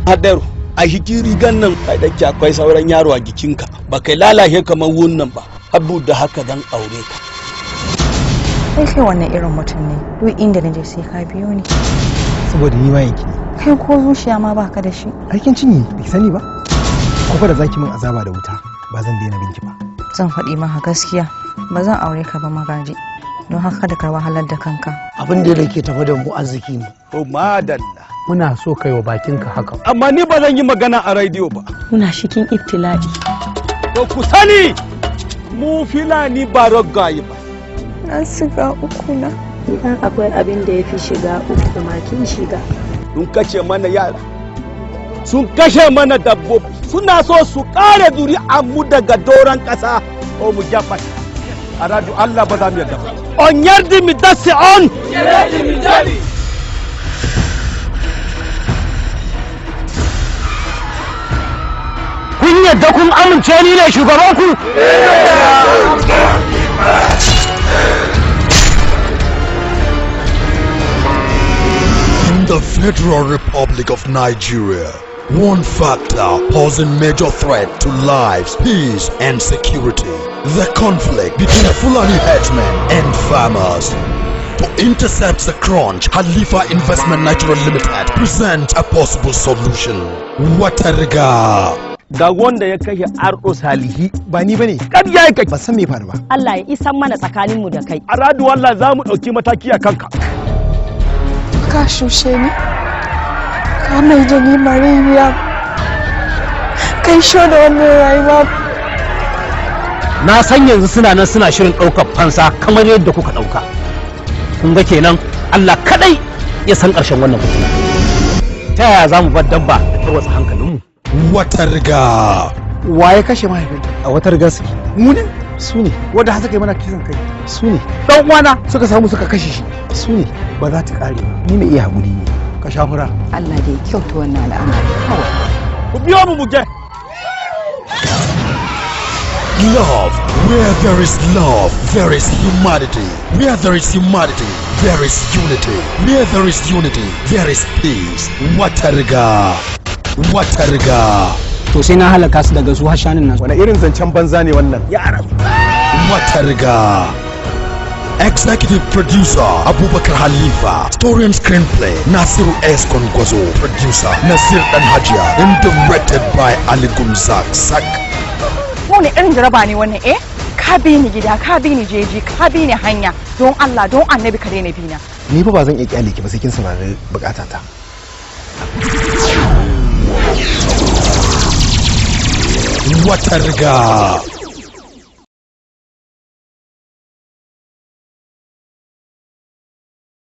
Hadaru a hiki rigan nan kai dake akwai sauran yaro a jikinka ba kai lalace kamar wannan ba abu da haka dan aure ka. Kai wannan irin mutum ne duk inda na je sai ka biyo ni. Saboda ni ma yanki ne. Kai ko zuciya ma baka da shi. Aikin cinye bai sani ba. Ko fa da zaki min azaba da wuta ba zan daina binki ba. Zan faɗi maka gaskiya ba zan aure ka ba Magaji don haka da ka wahalar da kanka. Abin da yake tafa da mu arziki ne. To madalla. Muna so kai wa bakinka haka. Amma ni ba zan yi magana a rediyo ba. Muna cikin ibtila'i. To ku sani mu Fulani ba raggaye ba. Na shiga uku na. Idan akwai abin da ya fi shiga uku ma kin shiga. Sun kashe mana yara. Sun kashe mana dabbobi. Suna so su kare zuri'an mu daga doron ƙasa. O mu jafa. A radu Allah ba za mu yarda ba. On yardi mi dasi on. Yardi mi dali. Kun yadda kun amince ni ne shugabanku? In the Federal Republic of Nigeria, one factor posing major threat to lives, peace and security. The conflict between Fulani herdsmen and farmers. To intercept the crunch, Khalifa Investment Nigeria Limited presents a possible solution. Watariga. Da wanda ya kashe Ardo Salihi Ba ni bane. ƙarya yake. Ba san me faru ba. Allah ya isan mana tsakaninmu da kai. A radu Allah za mu ɗauki mataki a kanka. Ka shushe ni. Ka mai da ni Mariya. Kai sho da wannan rayuwa. Na san yanzu suna nan suna shirin ɗaukar fansa kamar yadda kuka ɗauka. Kun ga kenan Allah kadai ya san ƙarshen wannan fitina. Ta yaya za mu bar dabba da tarwatsa hankalinmu? Watariga. Wa ya kashe mahaifinka? A wata riga suke. Mu ne? Su ne. Wanda har suka yi mana kisan kai. Su ne. Dan uwana suka samu suka kashe shi. Su ne. Ba za ta kare ba. Ni mai iya haƙuri ne. Ka sha fura. Allah da ya kyauta wannan al'amari kawai. Ku biyo mu je. Love. Where there is love, there is humanity. Where there is humanity, there is unity. Where there is unity, there is peace. Watariga. Watariga. To sai na halaka su daga su har shanin nan. Wani irin zancen banza ne wannan? Watariga. Executive producer Abubakar Halifa. Story and screenplay Nasiru S. Kongwazo. Producer Nasir Dan Hajiya. And directed by Ali Gumzak Sak. Wani irin jaraba ne wannan eh? Ka bi ni gida, ka bi ni jeji, ka bi ni hanya. Don Allah, don Annabi ka daina bina. Ni fa ba zan iya kyale ki ba sai kin saurari bukatata. Watariga.